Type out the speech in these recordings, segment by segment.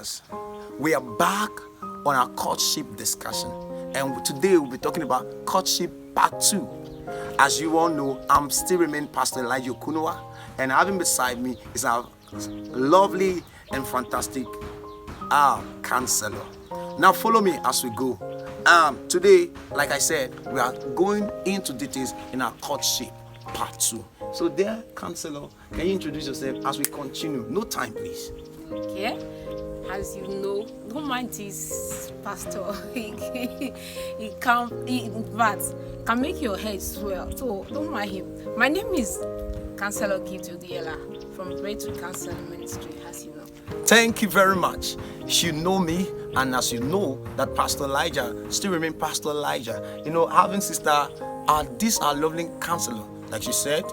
viewers, we are back on our courtship discussion, and today we'll be talking about courtship part 2. As you all know, I'm still remain Pastor Elijah Kunua, and having beside me is our lovely and fantastic counselor. Now follow me as we go. Today, like I said, we are going into details in our courtship part 2. So dear counselor, can you introduce yourself as we continue? No time, please. Okay. As you know, don't mind this pastor. he can make your head swell. So don't mind him. My name is Counselor Gift Odiela from Breakthrough Counseling Ministry, as you know. Thank you very much. You know me, and as you know that Pastor Elijah still remain Pastor Elijah. You know, having sister, this our lovely counselor. Like she said,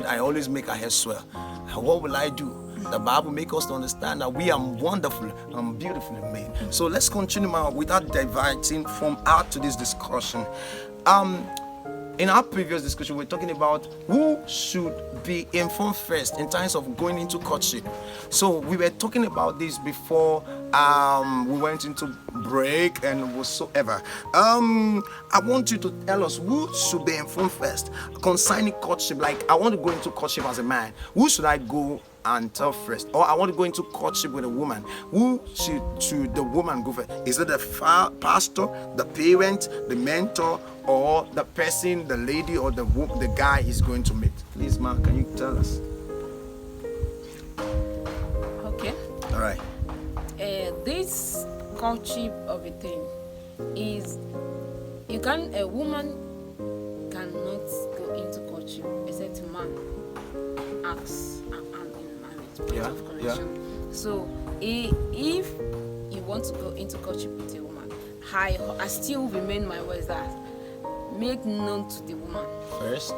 I always make her hair swell. And what will I do? The Bible makes us to understand that we are wonderful and beautifully made. So let's continue now without diverting from out to this discussion. In our previous discussion, we're talking about who should be informed first in terms of going into courtship. So we were talking about this before we went into break and whatsoever. I want you to tell us who should be informed first concerning courtship. Like, I want to go into courtship as a man. Who should I go and tell first? Or I want to go into courtship with a woman. Who should the woman go first? Is it the pastor, the parent, the mentor, or the person, the lady, or the guy is going to meet? Please, ma'am, can you tell us? Okay. All right. This courtship of a thing is a woman cannot go into courtship except a man asks and in marriage. Point of correction. So if you want to go into courtship with a woman, I still remain my words that make known to the woman first.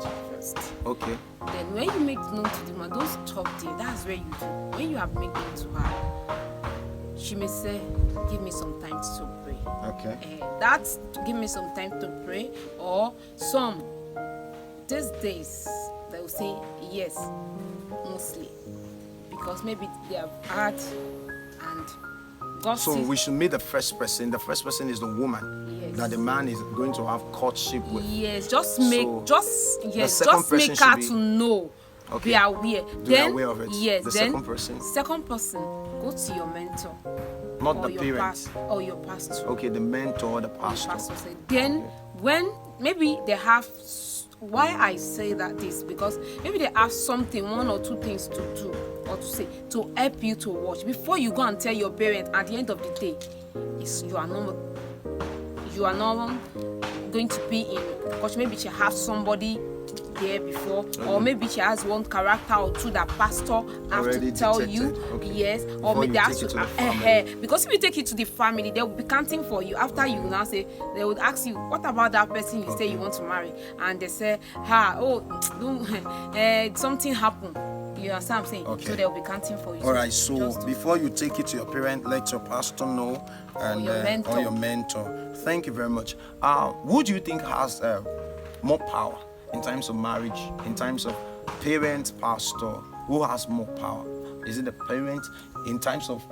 Okay. Then when you make known to the woman, don't stop there. That's where you do. When you have made known to her, she may say, give me some time to pray. Okay. That's to give me some time to pray. Or these days they will say yes, mostly, because maybe they have had and God so sees. we should meet the first person. The first person is the woman. Yes. That the man is going to have courtship with. Yes, just make her to know. Okay. Be aware. Be aware of it. Yes. The then second person, go to your mentor. not or the your parent. Or your pastor. Okay, the mentor or the pastor. Then when maybe they have, why I say that is because maybe they have something, one or two things to do or to say to help you to watch before you go and tell your parent. At the end of the day, you are not going to be in, because maybe she has somebody there before, or maybe she has one character or two that pastor have already to tell detected. you. Okay. Yes, Before or maybe you they take have it to to the family. because if you take it to the family, they will be counting for you. After you now say, they would ask you, what about that person you say you want to marry? And they say, something happened. You understand what I'm saying? Okay. So they'll be counting for you. All right, so Just before you take it to your parent, let your pastor know and your or your mentor. Thank you very much. Who do you think has more power in terms of marriage, in terms of parent, pastor? Who has more power? Is it the parent in terms of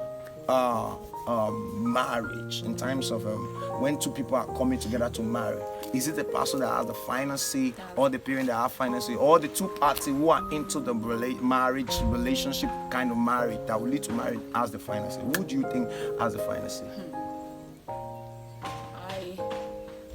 marriage, in terms of when two people are coming together to marry? Is it the pastor that has the final say, or the parent that has final say, or the two parties who are into the marriage relationship kind of marriage that will lead to marriage has the final say? Who do you think has the final say?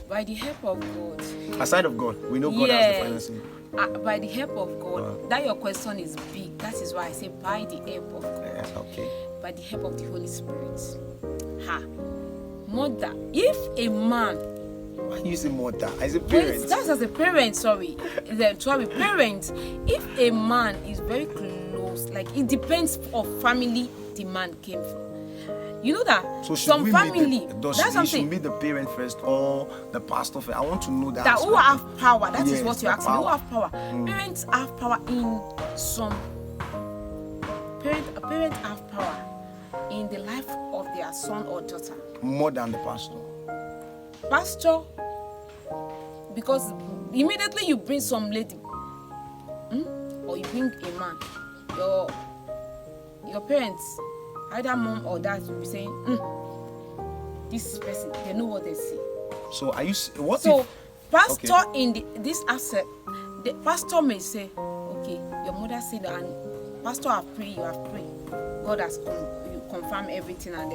By the help of God. Aside of God, we know God has the final say. By the help of God. That your question is big. That is why I say by the help of God. Yeah, okay. By the help of the Holy Spirit. Mother, if a man. Why you say mother? I say parent. That's as a parent, parent. If a man is very close, like it depends of family the man came from. You know that so some family, should meet the parent first or the pastor first? I want to know that. That who have power. That is yes, what you're asking. Who have power? Parents have power in some. A parent have power in the life of their son or daughter. More than the pastor. Pastor, because immediately you bring some lady, or you bring a man, your parents either mom or dad will be saying, this person, they know what they see. So are you? What So, if? pastor Okay. in this aspect, the pastor may say, okay, your mother said that, and pastor have prayed, you have prayed, God has you confirm everything, and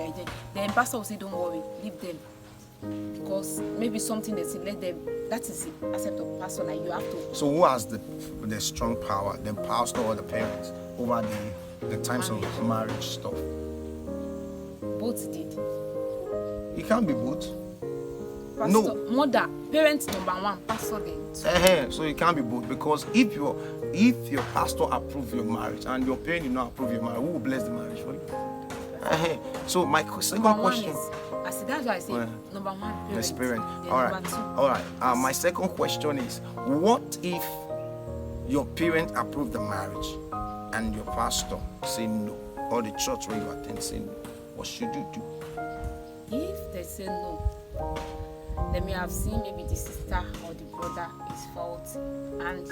then pastor will say, don't worry, leave them, because maybe something they say, let them. That is the aspect of pastor. Like you have to. So who has the strong power, the pastor or the parents, over the times of marriage stuff? Both did. It can't be both. Pastor, No. mother, parents number one, pastor then two. So it can't be both, because if your pastor approve your marriage and your parent did not approve your marriage, who will bless the marriage for you? So my second Number one question. is, I see, that's why I say number one, parents. The parent. Then All number right. two. All right. My second question is, what if your parent approve the marriage and your pastor say no, or the church where you attend say no? What should you do? If they say no, they may have seen maybe the sister or the brother is fault, and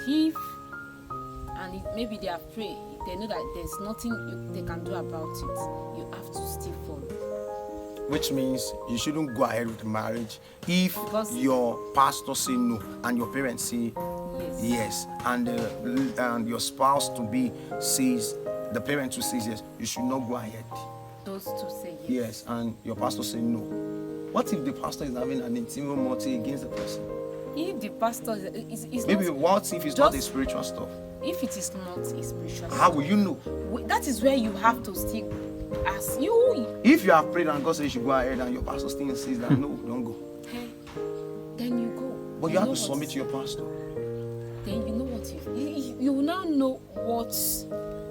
maybe they have prayed, they know that there's nothing they can do about it. You have to still follow. Which means you shouldn't go ahead with the marriage if Because your pastor say no and your parents say yes. yes, and your spouse to be says, the parent who says yes, you should not go ahead. Those two say yes. Yes, and your pastor say no. What if the pastor is having an intimate motive against the person? If the pastor is Maybe not, what if it's not a spiritual stuff? if it is not a spiritual, How will you know? that is where you have to stick as you. If you have prayed and God says you should go ahead and your pastor still insists that no, don't go. Hey, then you go. But you have to submit to your pastor. Then you know what you will now know what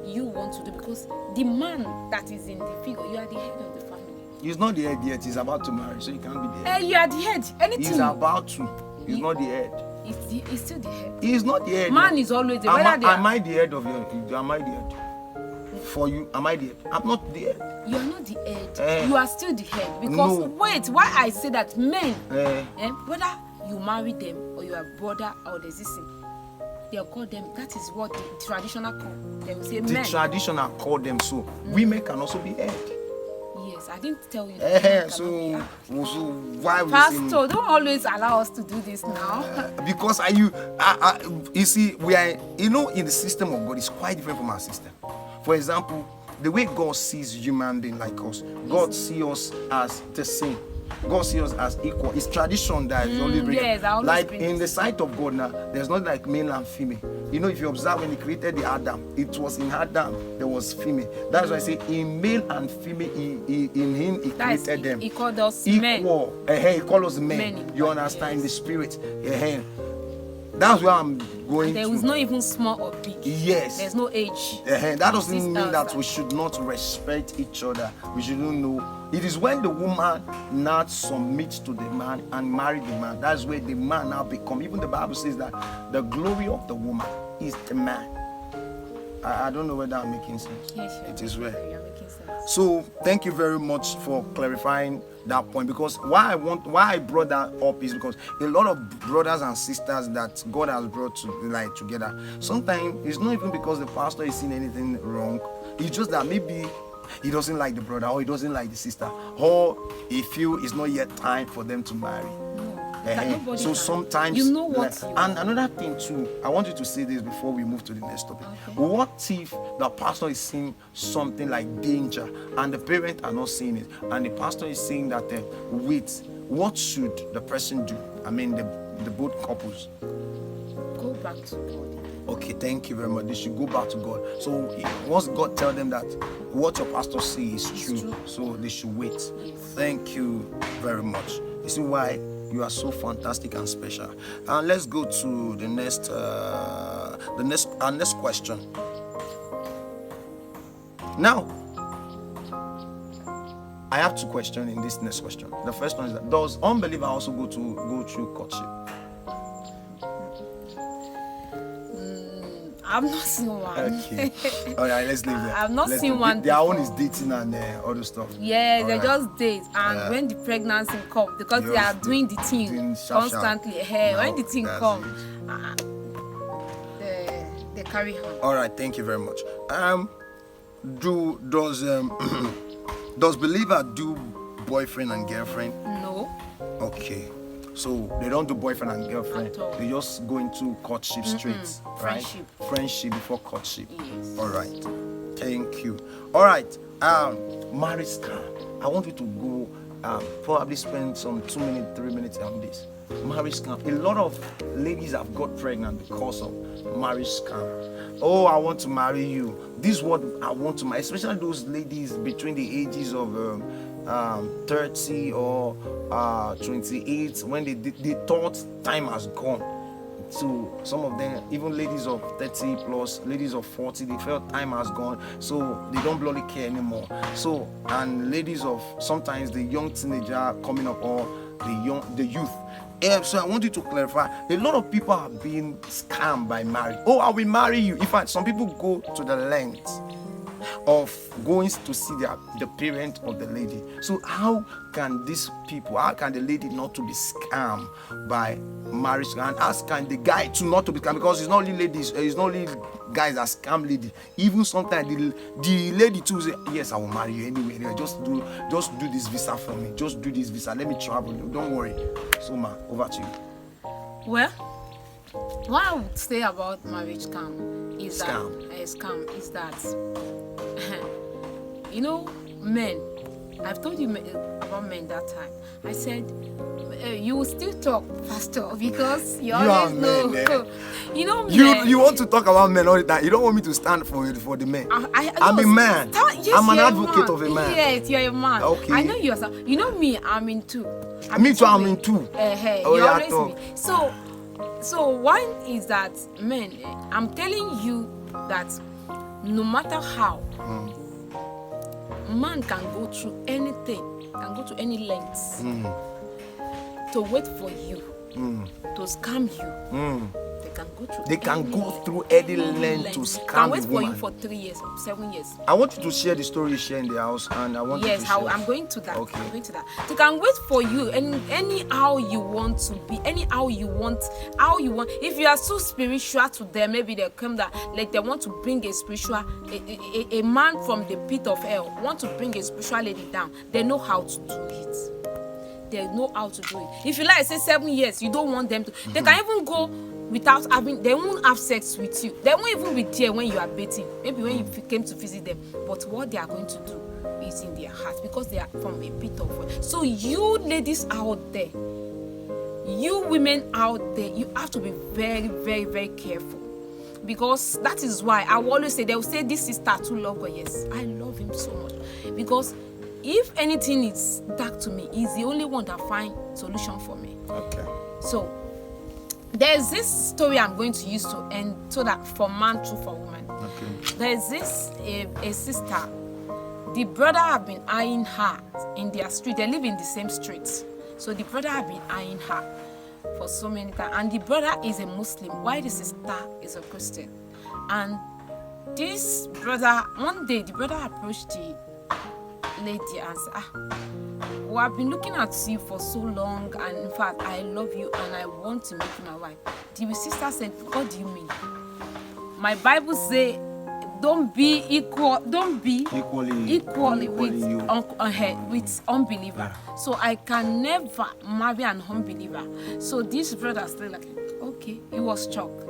you want to do, because the man that is in the figure, you are the head of the family. He's not the head yet, he's about to marry, so he can't be the head. You are the head. Anything. He's about to. He's not the head. He's still the head. He's not the head. Man is always the Am I the head of your? Am I the head? For you, am I the head? I'm not the head. You are not the head. You are still the head. Because No. wait, why I say that men, whether you marry them or you are brother or there's this thing, they'll call them. That is what the traditional call. They will say The men. traditional call them so. Women can also be head. Yes, I didn't tell you. That men So cannot why we Pastor, say don't always allow us to do this now. because you see, we are, in the system of God is quite different from our system. For example, the way God sees human being like us, God sees us as the same. God sees us as equal. It's tradition that is only bring. yes, I always like bring in the this. sight of God now, there's not like male and female. If you observe when He created the Adam, it was in Adam there was female. That's why I say in male and female, in Him He created them. He called us men. Equal. He called us men. Men in You God, understand? In the yes. spirit. That's where I'm going There to. was not even small or big. Yes. There's no age. That doesn't mean that outside. we should not respect each other. We shouldn't know. It is when the woman now submits to the man and marry the man. That's where the man now become. Even the Bible says that the glory of the woman is the man. I don't know whether I'm making sense. Yes, It is well. You're making sense. So thank you very much for clarifying that point, because why I brought that up is because a lot of brothers and sisters that God has brought together, sometimes it's not even because the pastor is seeing anything wrong. It's just that maybe he doesn't like the brother, or he doesn't like the sister, or he feel it's not yet time for them to marry. That nobody So can. sometimes, You know what you and another thing too, I want you to say this before we move to the next topic. Okay. What if the pastor is seeing something like danger and the parents are not seeing it, and the pastor is saying that wait, what should the person do? I mean the both couples. Go back to God. Okay, thank you very much. They should go back to God. So once God tell them that what your pastor says is true, so they should wait. Yes. Thank you very much. You see why you are so fantastic and special. And let's go to the next question. Now, I have two questions in this next question. The first one is that, does unbeliever also go through courtship? I've not seen one. Okay. All right, let's leave that. I've not Let's seen leave one Their own before. is dating and all those stuff. Yeah, All they right. just date, and when the pregnancy comes, because they are doing the thing doing sharp. constantly. No, When the thing that's comes, it. they carry on. All right, thank you very much. Does believer do boyfriend and girlfriend? No. Okay. So they don't do boyfriend and girlfriend. At all. They just go into courtship straight, right? Friendship. Friendship before courtship. Yes. All right. Thank you. All right. Marriage scam. I want you to go probably spend some 2 minutes, 3 minutes on this. Marriage scam. A lot of ladies have got pregnant because of marriage scam. Oh, I want to marry you. This is what I want to marry. Especially those ladies between the ages of 30 or 28, when they thought time has gone. So some of them, even ladies of 30 plus, ladies of 40, they felt time has gone, so they don't bloody care anymore. And ladies of sometimes the young teenager coming up, or the youth. So I want you to clarify, a lot of people are being scammed by marriage. Oh, I will marry you. In fact, some people go to the length of going to see the parent of the lady. So how can the lady not to be scammed by marriage? And how can the guy to not to be scammed? Because it's not only ladies, it's not only guys that scam lady. Even sometimes the lady too say, yes, I will marry you anyway. Just do this visa for me. Just do this visa. Let me travel. Don't worry. So ma, over to you. Well, what I would say about marriage scam is that men. I've told you about men that time. I said you will still talk, Pastor, because you always know. Men. You want to talk about men all the time. You don't want me to stand for the men. I'm a man. Yes, I'm an advocate of a man. Yes, you're a man. Okay. I know you are. You know me. I'm in two. I'm in two. Oh, yeah, always me. So one is that men. I'm telling you that no matter how. Man can go through anything, can go to any lengths to wait for you, to scam you. They can go through any length to scam can wait the for woman. you for 3 years, 7 years. I want you to share the story you share in the house, and I want you to share. I'm going to that. Okay. I'm going to that. They can wait for you anyhow you want to be, anyhow you want, how you want. If you are so spiritual to them, maybe they come that like they want to bring a man from the pit of hell want to bring a spiritual lady down. They know how to do it. They know how to do it. If you like say 7 years, you don't want them to. They can even go without having. They won't have sex with you. They won't even be there when you are dating. Maybe when you came to visit them. But what they are going to do is in their heart, because they are from a pit of hell. So you ladies out there, you women out there, you have to be very, very, very careful. Because that is why I will always say, they will say this sister too love God. Yes, I love him so much. Because if anything is dark to me, he's the only one that find solution for me. Okay. So there's this story I'm going to use to end, so that for man true for woman. Okay. There's this a sister. The brother have been eyeing her in their street. They live in the same street. So the brother have been eyeing her for so many times. And the brother is a Muslim, while the sister is a Christian. And this brother, one day the brother approached the lady and said, well, I've been looking at you for so long, and in fact I love you and I want to make you my wife. The sister said, what do you mean? My Bible say don't be equally with unbeliever. Yeah. So I can never marry an unbeliever. So this brother said like, okay, he was shocked.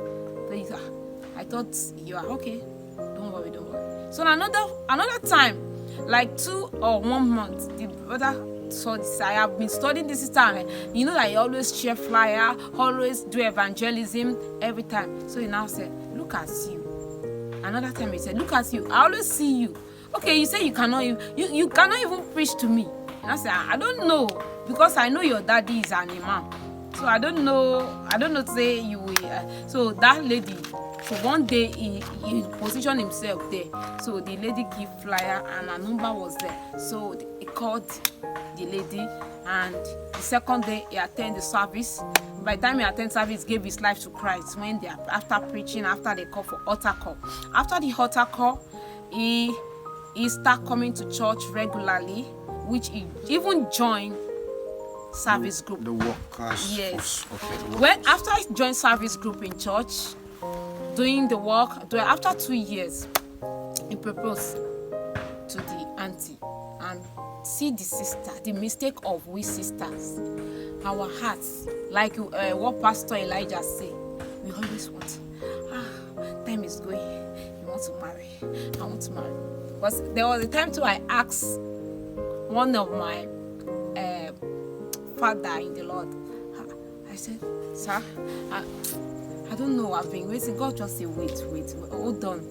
I thought you are okay. Don't worry. So another time, like 2 or 1 month, the brother saw this. I have been studying this time. You know that he always share flyer, always do evangelism every time. So he now said, look at you. Another time he said, look at you. I always see you. Okay, you say you cannot even preach to me. And I said, I don't know, because I know your daddy is an imam. So I don't know say you will. So that lady. So one day he positioned himself there. So the lady gave flyer and her number was there. So he called the lady, and the second day he attended the service. By the time he attended service, he gave his life to Christ. When they after preaching, after they call for altar call. After the altar call, he started coming to church regularly, which he even joined service group. The workers. Yes. Okay. When after he joined service group in church, doing the work, after 2 years, he proposed to the auntie, and and see the sister, the mistake of we sisters, our hearts, like what Pastor Elijah said, we always want, time is going, you want to marry, I want to marry. Because there was a time too I asked one of my father in the Lord, I said, sir, I don't know, I've been waiting. God just said, wait, hold on.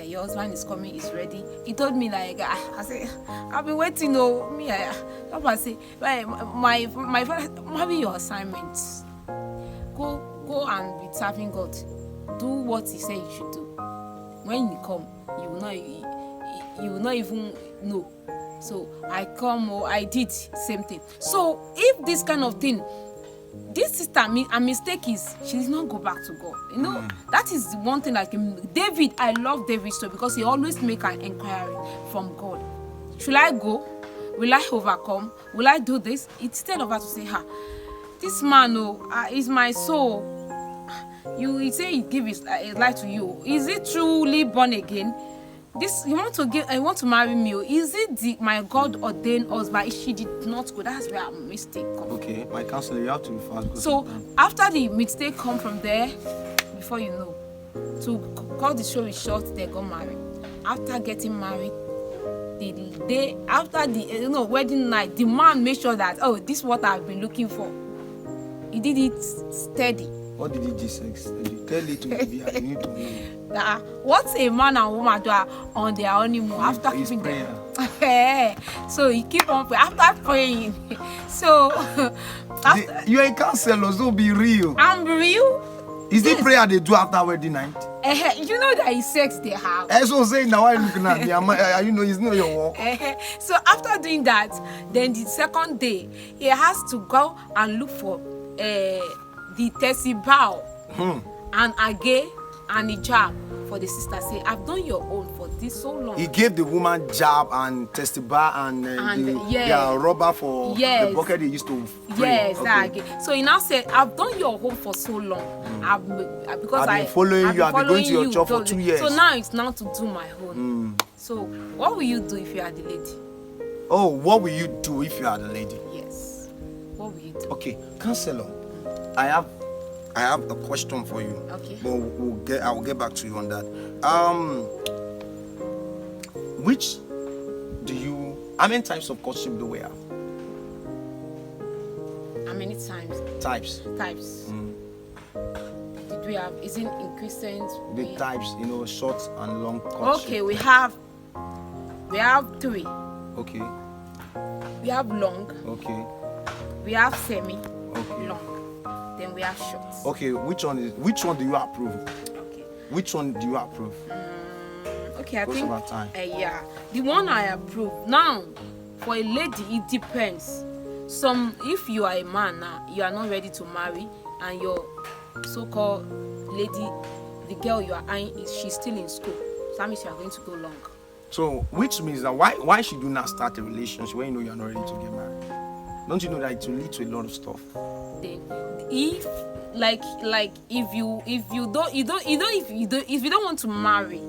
Your husband is coming, he's ready. He told me like, I said, I've been waiting. I say, my father, maybe your assignments. Go and be serving God. Do what He said you should do. When you come, you will not even know. So I come, I did same thing. So if this kind of thing, this sister, a mistake is she did not go back to God. That is one thing. Like David, I love David so because he always make an inquiry from God. Should I go? Will I overcome? Will I do this? Instead of her to say, this man, is my soul. He say he give his life to you. Is it truly born again? This you want to give? I want to marry me. Is it my God ordained husband? She did not go. That's where a mistake comes. Okay, my counselor, you have to be fast. So after the mistake come from there, before you know, to cut the story short, they got married. After getting married, the day after the wedding night, the man made sure that this is what I've been looking for. He did it steady. What did he do? Tell it to me. I need to know. What a man and woman do on their honeymoon after keeping them. So he keep on praying. After praying. So you're a counselor, so be real. I'm real. Is it prayer they do after wedding night? You know that is sex they have. So saying now I looking at me, it's not your work. So after doing that, then the second day he has to go and look for the testicle and again and the jab for the sister. Say, I've done your own for this so long. He gave the woman jab and testicle and the rubber for the bucket they used to pray. So he now said, I've done your own for so long. I've been following you. I've been going to your church for 2 years. So now it's now to do my own. So what will you do if you are the lady? Oh, what will you do if you are the lady? Yes. What will you do? Okay, counselor, I have a question for you. Okay. But I will get back to you on that. How many types of courtship do we have? How many times? Types. Did we have? Is it in Christians? The types, short and long courtship. Okay, we have 3. Okay. We have long. Okay. We have semi. Okay. Long. Then we have short. Okay, which one do you approve? Okay. Which one do you approve? Okay, I think about time. The one I approve. Now, for a lady, it depends. If you are a man now, you are not ready to marry, and your so-called lady, the girl you are eyeing, she's still in school. So that means you are going to go long. So, which means that why should you not start a relationship when you know you are not ready to get married? Don't you know that it will lead to a lot of stuff? Then, if you don't want to marry,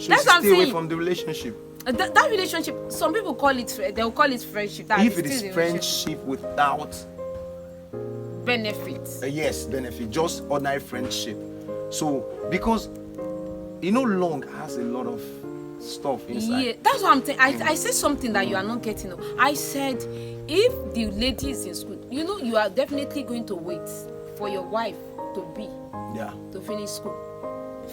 that's what I'm saying. Stay away from the relationship. That relationship, some people they'll call it friendship. If it is friendship without benefits. Yes, benefit, just ordinary friendship. So because long has a lot of stuff inside. Yeah, that's what I'm saying. I said something that you are not getting. I said, if the lady is in school, you are definitely going to wait for your wife to finish school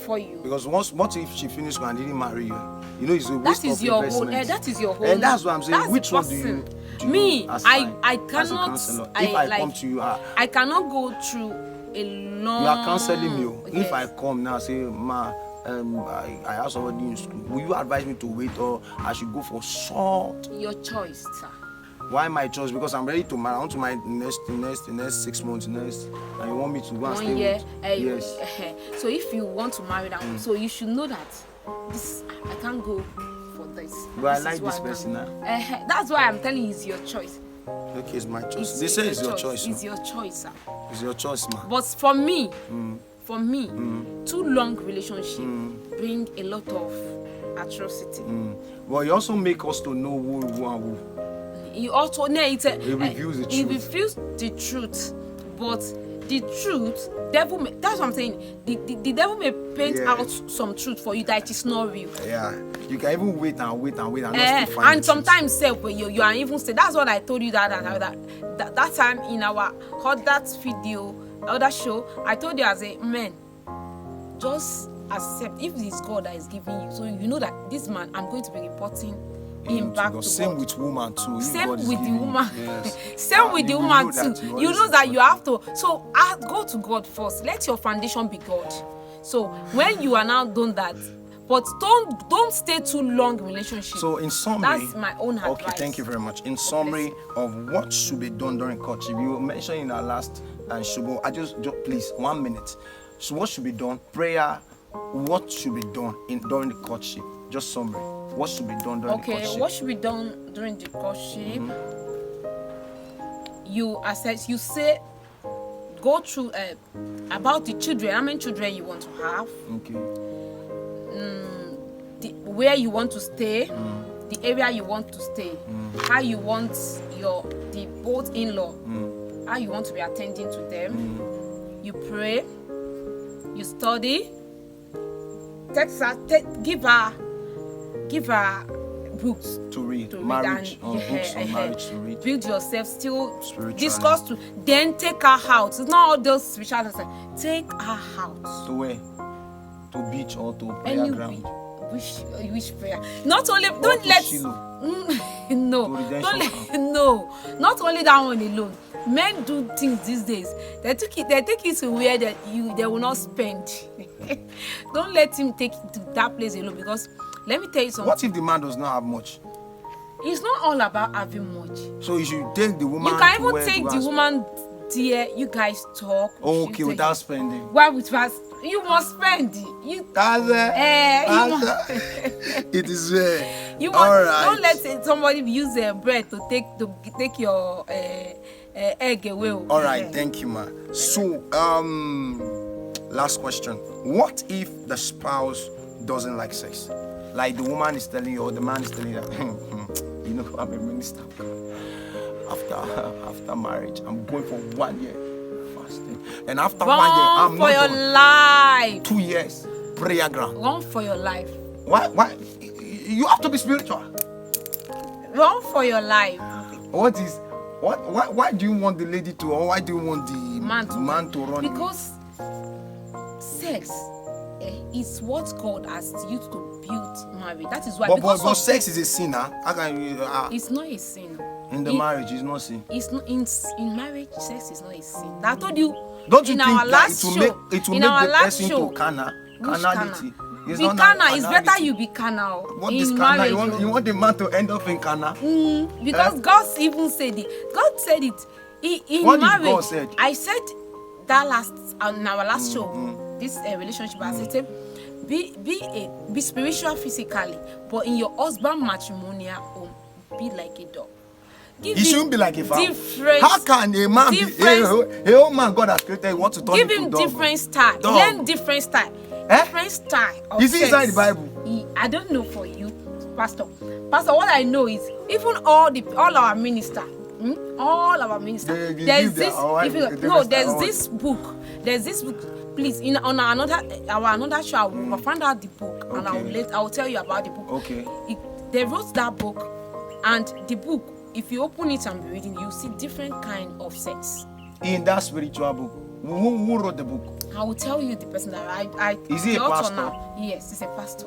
for you. Because what if she finished school and didn't marry you? It's a waste of investment. That is your whole. And that's what I'm saying. Which one do you me? I cannot. As a counselor, if I come to you, I cannot go through a long. You are counseling me. Yes. If I come now, say, ma, I have somebody in school. Will you advise me to wait, or I should go for short? Your choice, sir. Why my choice? Because I'm ready to marry. I want to marry the next 6 months, and you want me to go and stay 1 year. Yes. So if you want to marry that, so you should know that I can't go for this. But I like this person now. That's why I'm telling you, it's your choice. Okay, it's my choice. They say it's your choice. It's your choice, sir. It's your choice, man. But for me, too long relationship bring a lot of atrocity. Well, you also make us to know who and who. He also it reveals the he truth. reveals the truth, but the truth, devil may, that's what I'm saying. The devil may paint out some truth for you that it is not real. Yeah, you can even wait and not still find And the truth. sometimes self you are even say that's what I told you that time in our that video, other show. I told you as a man, just accept if it's God that is giving you. So you know that this man, I'm going to be reporting him back to Same God. with woman too. Same with the woman. Yes. Same with the woman too. You know that you have to. So go to God first. Let your foundation be God. So when you are now done that, but don't stay too long in relationship. So in summary, that's my own advice. Okay, thank you very much. In summary of what should be done during courtship, you mentioned in our last show. I just please 1 minute. So what should be done? Prayer. What should be done during the courtship? Just summary. What should be done during the courtship? Okay, what should be done during the courtship? You assess. You say, go through about the children. How many children you want to have? Okay. Where you want to stay, the area you want to stay, how you want the both in-law, how you want to be attending to them. You pray, you study, give her books To read. to Marriage. read and, Books on marriage to read. build yourself, still Spiritually. discuss to, then take her out. It's not all those spiritual things. Take her out. To where? To beach or to prayer Any ground? wish prayer. Not only Or don't to let Shiloh? no, To redemption don't let, camp? no, not only that one alone. Men do things these days. They take it to where they will not spend. Don't let him take it to that place alone, because let me tell you something. What if the man does not have much? It's not all about having much. So you should take the woman. You can to even where take to the ask- woman there. You guys talk. Oh, She okay, take- without spending. Why with us? You must spend. You That's it. It is there. You All must, right. don't let somebody use their bread to take your egg away. All right, thank you, ma. So, last question. What if the spouse doesn't like sex? Like the woman is telling you, or the man is telling you that, you know, I'm a minister. After marriage, I'm going for 1 year fasting, and after 1 year, Run I'm for not your done. life. 2 years prayer ground. Run for your life. Why? You have to be spiritual. Run for your life. Why do you want the lady to, or why do you want the man to run? Because sex is what God has used to build marriage. That is why. But sex is a sin, huh? How can you? It's not a sin. In the marriage, it's not sin. It's not in marriage. Sex is not a sin. I told you. Don't you in think our that last it will show, make in our the last person show, to carnality? It's Be not carnal. It's carnality. better you be carnal. What in is carnal? marriage. You want the man to end up in carnal? Because God even said it. God said it. In What did marriage, God said? I said that in our last show, this relationship, I said, be spiritual physically, but in your husband matrimonial home, be like a dog. Give He him shouldn't be like a fowl. different- How can a man be a whole man God has created? You want to turn Give into him dog? different style. Dog. Learn different style. Different style. Of Is it inside sex. the Bible? I don't know for you, Pastor. What I know is even all our minister, all our minister. They There's give their this. own If you, different no, style. there's this book. There's this book. Please, on another show, I will find out the book, and Okay. I will tell you about the book. Okay. They wrote that book, and the book, if you open it and be reading, you see different kind of sex. In that spiritual book, who wrote the book? I will tell you the person that I Is he the a author pastor? now. Yes, he's a pastor.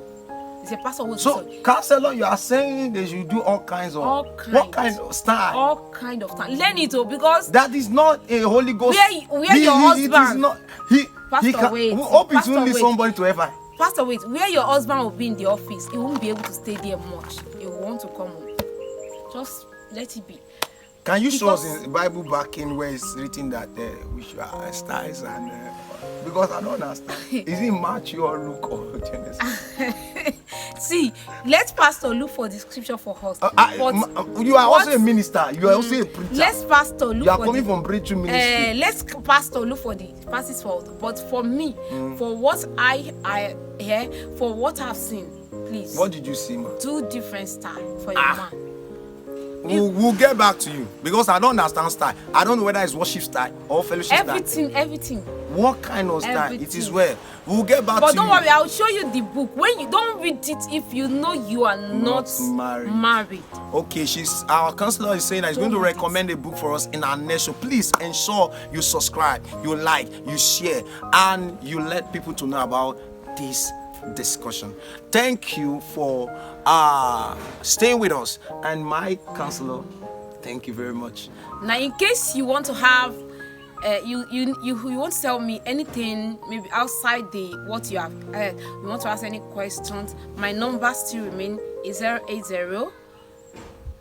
He's a pastor who's So, counselor, you are saying they should do all kinds of what kind of style? all kind of time. Learn it, because That is not a Holy Ghost. Where your husband- It is not. He Pastor, can. wait. Hope it's Pastor, only wait. somebody to ever. Pastor, wait, where your husband will be in the office, he won't be able to stay there much. He will want to come home. Just let it be. Can you show us Because- in the Bible back in where it's written that we should have styles and because I don't understand. Is it Matthew or Luke or Genesis? See, let Pastor look for the scripture for us. You are also a minister. You are also a preacher. Let's Pastor look You are for coming the, from breakthrough ministry. let's Pastor look for the passages for us. But for me, for what I hear, for what I've seen, please. What did you see, man? 2 different style for your man. We'll get back to you because I don't understand style. I don't know whether it's worship style or fellowship Everything. style. What kind of style? It is Everything. well. We'll get back to you. But don't worry, I'll show you the book. When you don't read it, if you know you are not married. Okay, our counselor is saying that he's going to Don't read recommend a book for us in our next show. Please ensure you subscribe, you like, you share, and you let people to know about this discussion. Thank you for staying with us. And my counselor, thank you very much. Now, in case you want to have you want to tell me anything maybe outside what you have heard, you want to ask any questions, my number still remain is 080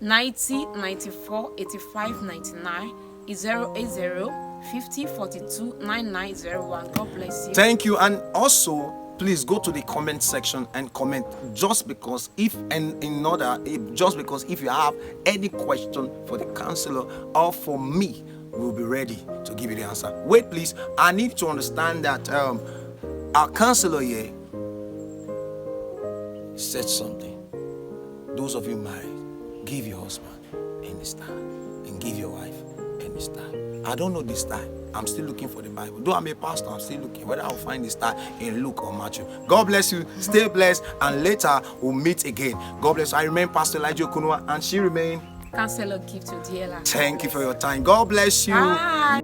90 94 85 99 is 080 50 42 9901. God bless you. Thank you. And also, please go to the comment section and comment just because if you have any question for the counselor or for me, we'll be ready to give you the answer. Wait, please. I need to understand that our counselor here said something. Those of you married, give your husband any style and give your wife any style. I don't know this style. I'm still looking for the Bible. Though I'm a pastor, I'm still looking whether I'll find this style in Luke or Matthew. God bless you. Stay blessed, and later we'll meet again. God bless you. I remain Pastor Elijah Okunwa, and she remain Counselor Gift to Diela. Thank you for your time. God bless you. Bye.